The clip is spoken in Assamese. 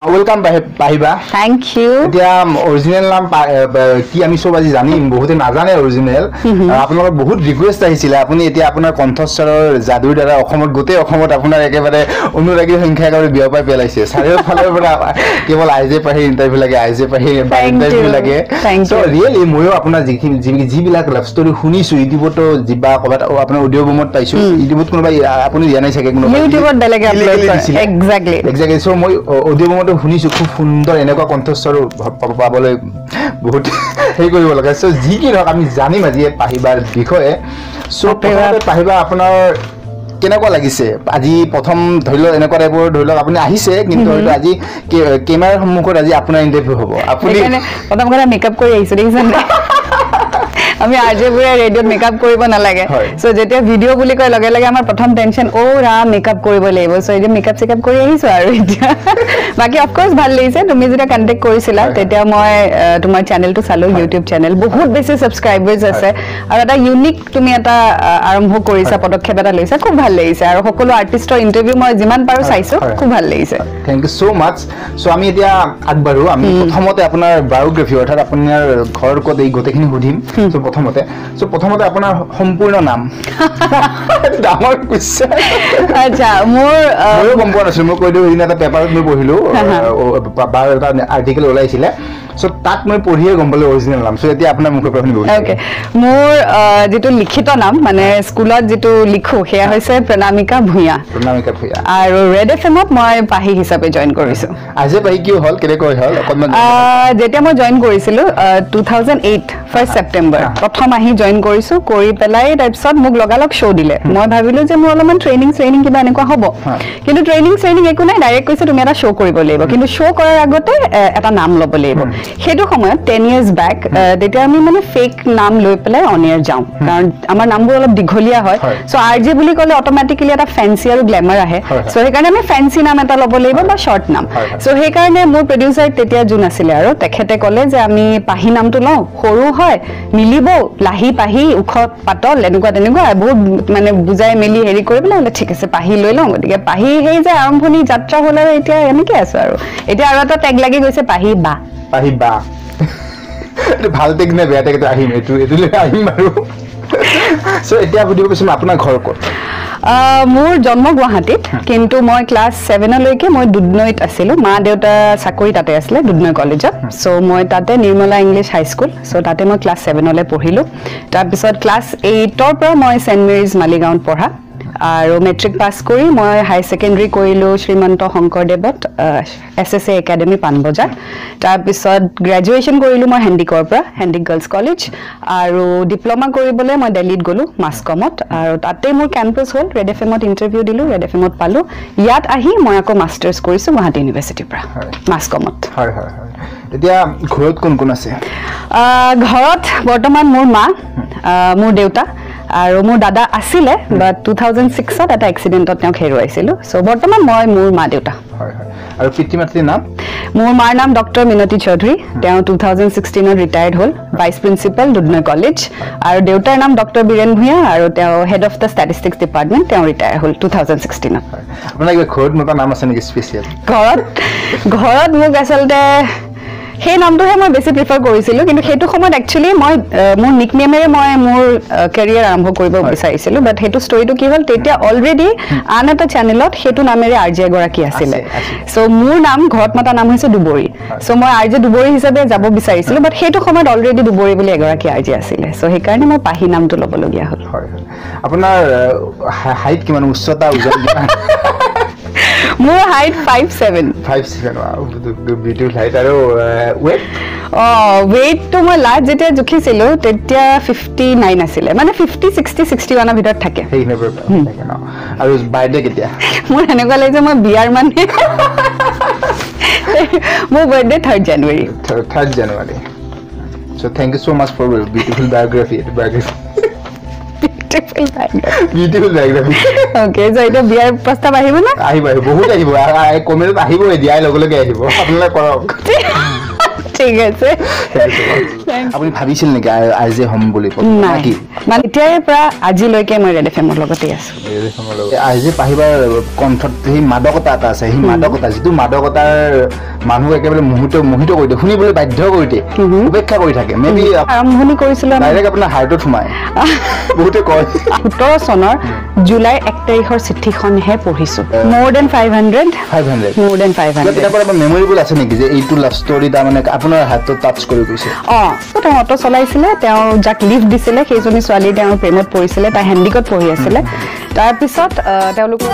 Welcome Pahiba. Thank you. এতিয়া অৰিজিনাল নাম কি আমি সব আজি জানিম বহুতে নাজানে অৰিজিনাল আপোনালোকৰ বহুত ৰিকুৱেষ্ট আহিছিল আপুনি এতিয়া আপোনাৰ কণ্ঠস্বৰৰ জাদুৰ দ্বাৰা অসমত গোটেই অসমত আপোনাৰ একেবাৰে অনুৰাগীৰ সংখ্যা একেবাৰে বিয়পাই পেলাইছে চাৰিওফালৰ পৰা কেৱল আইজে পাহি ইন্টাৰভিউ লাগে আইজে পাহি ইন্টাৰভিউ লাগে সো ৰিয়েলি ময়ো আপোনাৰ যিবিলাক লাভ ষ্টৰী শুনিছো ইউটিউবতো যিবা কবাত আপোনাৰ অডিও বুমত পাইছো ইউটিউবত কোনোবা আপুনি জানাই চাগে কোনোবা ইউটিউবত বেলেগ আপলোড কৰে এক্স্যাক্টলি সো মই অডিও বুমত শুনিছো খুব সুন্দৰ এনেকুৱা কণ্ঠস্বৰ পাবলৈ বহুত হেই কৰিব লাগে সো যি কি নহক আমি জানিম আজি পাহিবাৰ বিষয়ে সো পাহিবা আপোনাৰ কেনেকুৱা লাগিছে আজি প্ৰথম ধৰিলো এনেকুৱা টাইপৰ ধৰিলো আপুনি আহিছে কিন্তু হয়তো আজি কেমেৰাৰ সন্মুখত আজি আপোনাৰ ইন্টাৰভিউ হ'ব আপুনি প্ৰথম কথা মেকআপ কৰি আহিছে দেখিছেন আমি আজে বুৰে ৰেডিঅ'ত মেকআপ কৰিব নালাগে সো যেতিয়া ভিডিও বুলি কয় লগে লগে আমাৰ প্ৰথম টেনচন ও ৰা মেকআপ কৰিব লাগিব সো এই মেকআপ চেকআপ কৰি আহিছো আৰু এতিয়া বাকি অফ কোৰ্স ভাল লাগিছে তুমি যেতিয়া কন্টাক্ট কৰিছিলা তেতিয়া মই তোমাৰ চেনেলটো চালো ইউটিউব চেনেল বহুত বেছি সাবস্ক্ৰাইবাৰ্স আছে আৰু এটা ইউনিক তুমি এটা আৰম্ভ কৰিছা পদক্ষেপ এটা লৈছা খুব ভাল লাগিছে আৰু সকলো আৰ্টিষ্টৰ ইন্টাৰভিউ মই যিমান পাৰো চাইছো খুব ভাল লাগিছে থ্যাংক ইউ সো মাচ সো আমি এতিয়া আগবাঢ়ো আমি প্ৰথমতে আপোনাৰ বায়োগ্ৰাফি অৰ্থাৎ আপোনাৰ ঘৰ ক'ত এই গোটেখিনি সুধিম সো প্ৰথমতে আপোনাৰ সম্পূৰ্ণ নাম ডাঙৰ কোৱেশ্চন আচ্ছা মোৰ গম পোৱা নাছিলো মই কৈ দিও এটা পেপাৰত মই পঢ়িলো বাৰ এটা আৰ্টিকেল ওলাইছিলে সো তাত মই পঢ়িয়ে গম পালো অৰিজিনাল নাম সো এতিয়া আপোনাৰ মুখৰ পৰা শুনিব ওকে মোৰ যেটো লিখিত নাম মানে স্কুলত যেটো লিখো হেয়া হৈছে প্ৰণামিকা ভূঞা আৰু ৰেড এফএমত মই পাহি হিচাপে জয়েন কৰিছো আজি পাহি কি হল কেনেকৈ হল অকমান যেতিয়া মই জয়েন কৰিছিলো 2008 1st সেপ্টেম্বৰ প্ৰথম আহি জয়েন কৰিছো কৰি পেলাই তাৰপিছত মোক লগালগ শো দিলে মই ভাবিলো যে মোৰ অলপমান ট্ৰেইনিং কিবা এনেকুৱা হ'ব কিন্তু ট্ৰেইনিং একো নাই ডাইৰেক্ট কৈছে তুমি এটা শো কৰিব লাগিব কিন্তু শো কৰাৰ আগতে এটা নাম ল'ব লাগিব হেতু সময়ত 10 ইয়াৰ্স ব্যাক তেতিয়া আমি মানে ফেক নাম লৈ পেলাই অন এয়াৰ যাও কাৰণ আমাৰ নামবোৰ অলপ দিঘলীয়া হয় সো আৰজে বুলি ক'লে অটোমেটিক্যালি এটা ফ্যান্সি আৰু গ্ল্যামাৰ আহে সো সেইকাৰণে আমি ফ্যান্সি নাম এটা ল'ব লাগিব বা শৰ্ট নাম সো সেইকাৰণে মোৰ প্ৰডিউসাৰ তেতিয়া জুন আছিল আৰু তেখেতে ক'লে যে আমি পাহি নামটো লওঁ সৰু হয় মিলিব লাহি পাহি উখত পাতল এনেকুৱা তেনেকুৱা বহুত মানে বুজাই মেলি হেৰি কৰি পেলাই ঠিক আছে পাহি লৈ লওঁ গতিকে পাহি হেই যে আৰম্ভণি যাত্ৰা হ'ল আৰু এতিয়া এনেকৈ আছে আৰু এতিয়া আৰু এটা টেগ লাগি গৈছে পাহি বা এটো ভাল টেগ নে বেয়া টেগ আহিম এটো লৈ আহিম আৰু সো এতিয়া সুধিব কৈছো আপোনাৰ ঘৰ ক'ত মোৰ জন্ম গুৱাহাটীত কিন্তু মই ক্লাস 7 লৈকে মই দুধনৈত আছিলো মা দেউতা চাকৰি তাতে আছিল দুধনৈ কলেজত সো মই তাতে নিৰ্মলা ইংলিশ হাই স্কুল সো তাতে মই ক্লাস 7 লে পঢ়িলো তাৰ পিছত ক্লাস 8 ৰ পৰা মই সেন্ট মেৰিজ মালিগাঁৱত পঢ়া আৰু মেট্ৰিক পাস কৰি মই হাই সেকেন্ডাৰী কৰিলো শ্ৰীমন্ত শংকৰদেৱত এছএছএ একাডেমি পানবজাৰ তাৰ পিছত গ্ৰেজুৱেচন কৰিলো মই হেণ্ডিকৰ পৰা হেণ্ডিক গাৰ্লছ কলেজ আৰু ডিপ্লোমা কৰিবলৈ মই দিল্লীত গলো মাসকমত আৰু তাতে মোৰ ক্যাম্পাস হ'ল ৰেড এফএমত ইন্টাৰভিউ দিলো ৰেড এফএমত পালো ইয়াত আহি মই আকৌ মাষ্টাৰ্ছ কৰিছো গুৱাহাটী ইউনিভাৰ্চিটিৰ পৰা মাসকমত হয় এতিয়া ঘৰত কোন আছে ঘৰত বৰ্তমান মোৰ মা মোৰ দেউতা আৰু মোৰ দাদা আছিল বাট 2006 ত এটা এক্সিডেন্টত তেওঁ হেৰুৱাইছিল সো বৰ্তমান মই মোৰ মা দেউতা আৰু পিতৃ-মাতৃৰ নাম মোৰ মাৰ নাম ডক্টৰ মিনতি চৌধুৰী তেওঁ 2016 ত ৰিটায়াৰ্ড হ'ল ভাইস প্ৰিন্সিপাল দুধনৈ কলেজ আৰু দেউতাৰ নাম ডক্টৰ বীৰেন ভূঞা আৰু তেওঁ head of the statistics department তেওঁ ৰিটায়াৰ হ'ল 2016 ত আপোনাৰ ঘৰত মোটা নাম আছে নেকি স্পেশাল ঘৰত মোক আসলতে সেই নামটোহে মই বেছি প্ৰিফাৰ কৰিছিলো কিন্তু হেতু সময়ত একচুয়ালি মই মোৰ নিকনেমেৰে মই মোৰ কেৰিয়াৰ আৰম্ভ কৰিব বিচাৰিছিলো বাট হেতু ষ্টৰীটো কি হ'ল তেতিয়া অলৰেডি আন এটা চেনেলত হেতু নামেৰে আৰজে গৰাকী আছিল সো মোৰ নাম ঘৰত মাতা নাম হৈছে দুবৰী সো মই আৰজে দুবৰী হিচাপে যাব বিচাৰিছিলো বাট হেতু সময়ত অলৰেডি দুবৰী বুলি এগৰাকী আৰজে আছিল সো সেইকাৰণে মই পাহি নামটো ল'ব লগিয়া হ'ল আপোনাৰ হাইট কিমান উচ্চতা ওজন কিমান মোৰ হাইট 5'7" বিউটিফুল হাইট আৰু ওয়েট ওয়েট তো মই লাষ্ট যেতিয়া জুখিছিলো তেতিয়া 59 আছিল মানে 50 60 61 ৰ ভিতৰত থাকে হেই নেভাৰ থাকে ন আৰু বাৰ্থডে কেতিয়া মোৰ এনেকুৱা লাগে মই বিয়াৰ মানে মোৰ birthday 3rd January so thank you so much for beautiful biography beautiful biography okay so এটা বিয়াৰ প্ৰস্তাৱ আহিব না আহিব বহুত আহিব কমেন্টত আহিব দিয়াই লগে লগে আহিব আপোনালোকে কৰক ঠিক আছে আপুনি ভাবিছিল নেকি আইজে হ'ম বুলি নাই মানে এতিয়াৰ পৰা আজিলৈকে মই ৰেড এফএমৰ লগতে আছো আইজে পাহিবাৰ কণ্ঠত সেই মাদকতা এটা আছে সেই মাদকতা যিটো মাদকতাৰ মানুহ একেবাৰে মোহিত কৰি দিয়ে শুনিবলৈ বাধ্য কৰি দিয়ে উপেক্ষা কৰি থাকে মেবি আৰম্ভণি কৰিছিলো ডাইৰেক্ট আপোনাৰ হাৰ্টত সোমায় বহুতে কয় 17 চনৰ জুলাই 1 তাৰিখৰ চিঠিখনহে পঢ়িছো মোৰ দেন 500 মোৰ দেন 500 কেতিয়াবা মেমৰিবল আছে নেকি যে এইটো লাভ ষ্টৰী তাৰ মানে আপোনাৰ হাতত টাচ কৰি গৈছে তেওঁ অটো চলাইছিলে তেওঁ যাক লিফ্ট দিছিলে সেইজনী ছোৱালী তেওঁৰ প্ৰেমত পৰিছিলে তাই হেণ্ডিকত পঢ়ি আছিলে তাৰপিছত তেওঁলোকৰ